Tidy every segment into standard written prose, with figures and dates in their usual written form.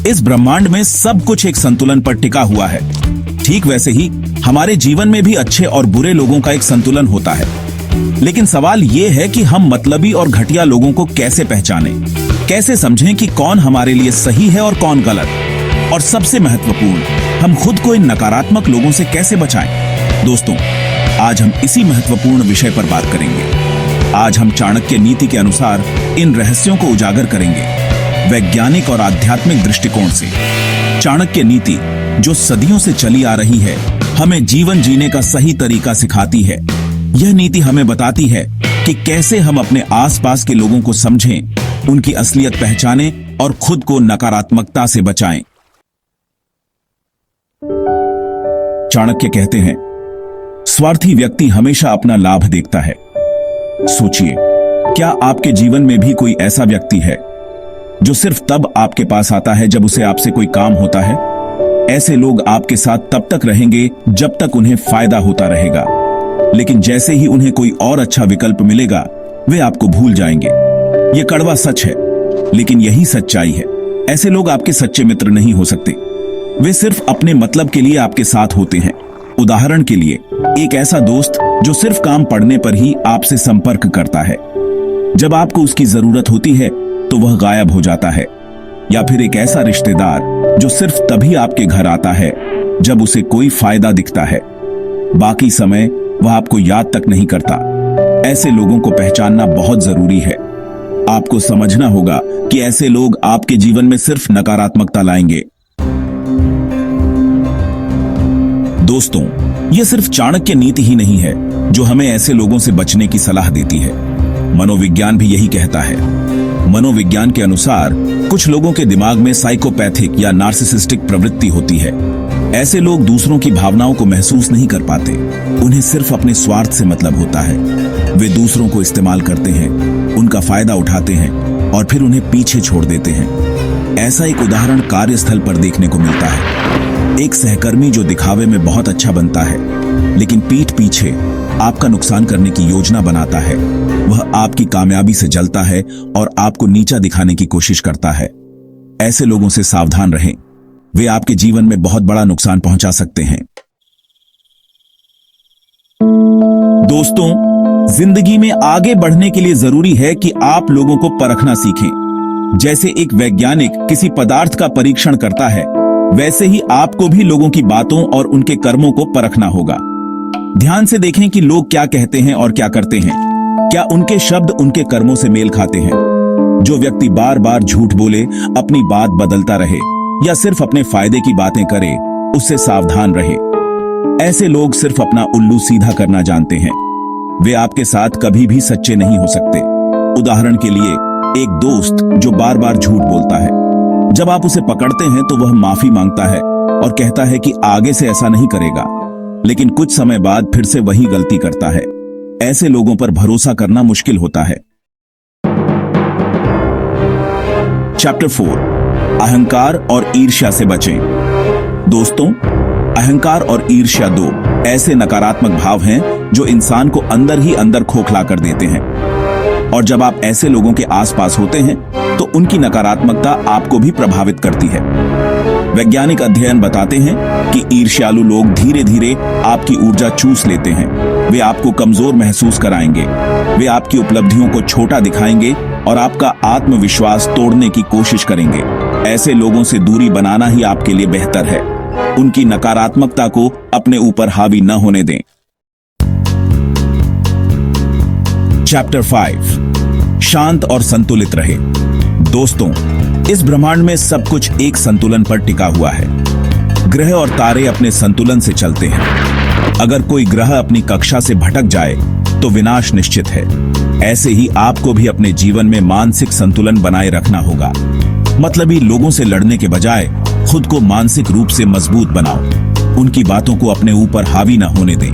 इस ब्रह्मांड में सब कुछ एक संतुलन पर टिका हुआ है। ठीक वैसे ही हमारे जीवन में भी अच्छे और बुरे लोगों का एक संतुलन होता है। लेकिन सवाल ये है कि हम मतलबी और घटिया लोगों को कैसे पहचानें, कैसे समझें कि कौन हमारे लिए सही है और कौन गलत, और सबसे महत्वपूर्ण, हम खुद को इन नकारात्मक लोगों से कैसे बचाएं। दोस्तों, आज हम इसी महत्वपूर्ण विषय पर बात करेंगे। आज हम चाणक्य नीति के अनुसार इन रहस्यों को उजागर करेंगे, वैज्ञानिक और आध्यात्मिक दृष्टिकोण से। चाणक्य नीति, जो सदियों से चली आ रही है, हमें जीवन जीने का सही तरीका सिखाती है। यह नीति हमें बताती है कि कैसे हम अपने आसपास के लोगों को समझें, उनकी असलियत पहचानें और खुद को नकारात्मकता से बचाएं। चाणक्य कहते हैं, स्वार्थी व्यक्ति हमेशा अपना लाभ देखता है। सोचिए, क्या आपके जीवन में भी कोई ऐसा व्यक्ति है जो सिर्फ तब आपके पास आता है जब उसे आपसे कोई काम होता है? ऐसे लोग आपके साथ तब तक रहेंगे जब तक उन्हें फायदा होता रहेगा, लेकिन जैसे ही उन्हें कोई और अच्छा विकल्प मिलेगा, वे आपको भूल जाएंगे। यह कड़वा सच है, लेकिन यही सच्चाई है। ऐसे लोग आपके सच्चे मित्र नहीं हो सकते। वे सिर्फ अपने मतलब के लिए आपके साथ होते हैं। उदाहरण के लिए, एक ऐसा दोस्त जो सिर्फ काम पड़ने पर ही आपसे संपर्क करता है। जब आपको उसकी जरूरत होती है तो वह गायब हो जाता है। या फिर एक ऐसा रिश्तेदार जो सिर्फ तभी आपके घर आता है जब उसे कोई फायदा दिखता है। बाकी समय वह आपको याद तक नहीं करता। ऐसे लोगों को पहचानना बहुत जरूरी है। आपको समझना होगा कि ऐसे लोग आपके जीवन में सिर्फ नकारात्मकता लाएंगे। दोस्तों, यह सिर्फ चाणक्य नीति ही नहीं है जो हमें ऐसे लोगों से बचने की सलाह देती है। मनोविज्ञान भी यही कहता है। मनोविज्ञान के अनुसार कुछ लोगों के दिमाग में साइकोपैथिक या नार्सिसिस्टिक प्रवृत्ति होती है। ऐसे लोग दूसरों की भावनाओं को महसूस नहीं कर पाते। उन्हें सिर्फ अपने स्वार्थ से मतलब होता है। वे दूसरों को इस्तेमाल करते हैं, उनका फायदा उठाते हैं और फिर उन्हें पीछे छोड़ देते हैं। ऐसा एक उदाहरण कार्यस्थल पर देखने को मिलता है। एक सहकर्मी जो दिखावे में बहुत अच्छा बनता है, लेकिन पीठ पीछे आपका नुकसान करने की योजना बनाता है। वह आपकी कामयाबी से जलता है और आपको नीचा दिखाने की कोशिश करता है। ऐसे लोगों से सावधान रहें। वे आपके जीवन में बहुत बड़ा नुकसान पहुंचा सकते हैं। दोस्तों, जिंदगी में आगे बढ़ने के लिए जरूरी है कि आप लोगों को परखना सीखें। जैसे एक वैज्ञानिक किसी पदार्थ का परीक्षण करता है, वैसे ही आपको भी लोगों की बातों और उनके कर्मों को परखना होगा। ध्यान से देखें कि लोग क्या कहते हैं और क्या करते हैं। क्या उनके शब्द उनके कर्मों से मेल खाते हैं? जो व्यक्ति बार बार झूठ बोले, अपनी बात बदलता रहे या सिर्फ अपने फायदे की बातें करे, उससे सावधान रहे। ऐसे लोग सिर्फ अपना उल्लू सीधा करना जानते हैं। वे आपके साथ कभी भी सच्चे नहीं हो सकते। उदाहरण के लिए, एक दोस्त जो बार बार झूठ बोलता है, जब आप उसे पकड़ते हैं तो वह माफी मांगता है और कहता है कि आगे से ऐसा नहीं करेगा, लेकिन कुछ समय बाद फिर से वही गलती करता है। ऐसे लोगों पर भरोसा करना मुश्किल होता है। चैप्टर 4, अहंकार और ईर्ष्या से बचें। दोस्तों, अहंकार और ईर्ष्या दो ऐसे नकारात्मक भाव हैं जो इंसान को अंदर ही अंदर खोखला कर देते हैं। और जब आप ऐसे लोगों के आसपास होते हैं तो उनकी नकारात्मकता आपको भी प्रभावित करती है। वैज्ञानिक अध्ययन बताते हैं कि ईर्ष्यालु लोग धीरे धीरे आपकी ऊर्जा चूस लेते हैं। वे आपको कमजोर महसूस कराएंगे। वे आपकी उपलब्धियों को छोटा दिखाएंगे और आपका आत्मविश्वास तोड़ने की कोशिश करेंगे। ऐसे लोगों से दूरी बनाना ही आपके लिए बेहतर है। उनकी नकारात्मकता को अपने ऊपर हावी न होने दें। चैप्टर 5, शांत और संतुलित रहे। दोस्तों, इस ब्रह्मांड में सब कुछ एक संतुलन पर टिका हुआ है। ग्रह और तारे अपने संतुलन से चलते हैं। अगर कोई ग्रह अपनी कक्षा से भटक जाए तो विनाश निश्चित है। ऐसे ही आपको भी अपने जीवन में मानसिक संतुलन बनाए रखना होगा। मतलबी लोगों से लड़ने के बजाय खुद को मानसिक रूप से मजबूत बनाओ। उनकी बातों को अपने ऊपर हावी न होने दें।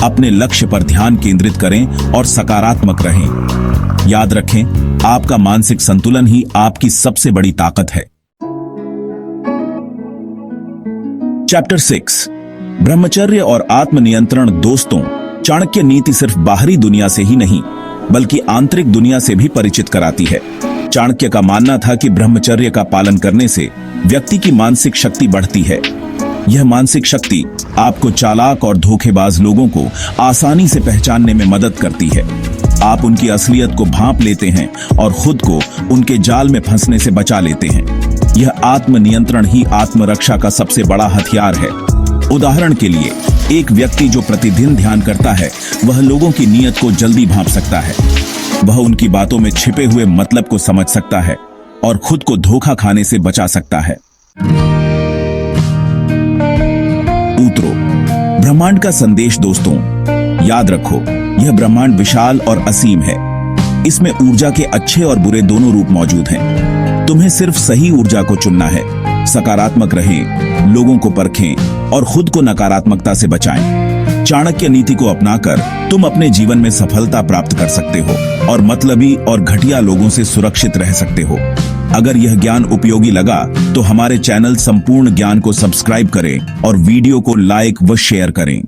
अपने लक्ष्य पर ध्यान केंद्रित करें और सकारात्मक रहें। याद रखें, आपका मानसिक संतुलन ही आपकी सबसे बड़ी ताकत है। चैप्टर 6, ब्रह्मचर्य और आत्मनियंत्रण। दोस्तों, चाणक्य नीति सिर्फ बाहरी दुनिया से ही नहीं बल्कि आंतरिक दुनिया से भी परिचित कराती है। चाणक्य का मानना था कि ब्रह्मचर्य का पालन करने से व्यक्ति की मानसिक शक्ति बढ़ती है। यह मानसिक शक्ति आपको चालाक और धोखेबाज लोगों को आसानी से पहचानने में मदद करती है। आप उनकी असलियत को भांप लेते हैं और खुद को उनके जाल में फंसने से बचा लेते हैं। यह आत्मनियंत्रण ही आत्मरक्षा का सबसे बड़ा हथियार है। उदाहरण के लिए, एक व्यक्ति जो प्रतिदिन ध्यान करता है, वह लोगों की नीयत को जल्दी भांप सकता है। वह उनकी बातों में छिपे हुए मतलब को समझ सकता है और खुद को धोखा खाने से बचा सकता है। उतरो ब्रह्मांड का संदेश। दोस्तों, याद रखो, यह ब्रह्मांड विशाल और असीम है। इसमें ऊर्जा के अच्छे और बुरे दोनों रूप मौजूद हैं। तुम्हें सिर्फ सही ऊर्जा को चुनना है। सकारात्मक रहें, लोगों को परखें और खुद को नकारात्मकता से बचाएं। चाणक्य नीति को अपनाकर तुम अपने जीवन में सफलता प्राप्त कर सकते हो और मतलबी और घटिया लोगों से सुरक्षित रह सकते हो। अगर यह ज्ञान उपयोगी लगा तो हमारे चैनल संपूर्ण ज्ञान को सब्सक्राइब करें और वीडियो को लाइक व शेयर करें।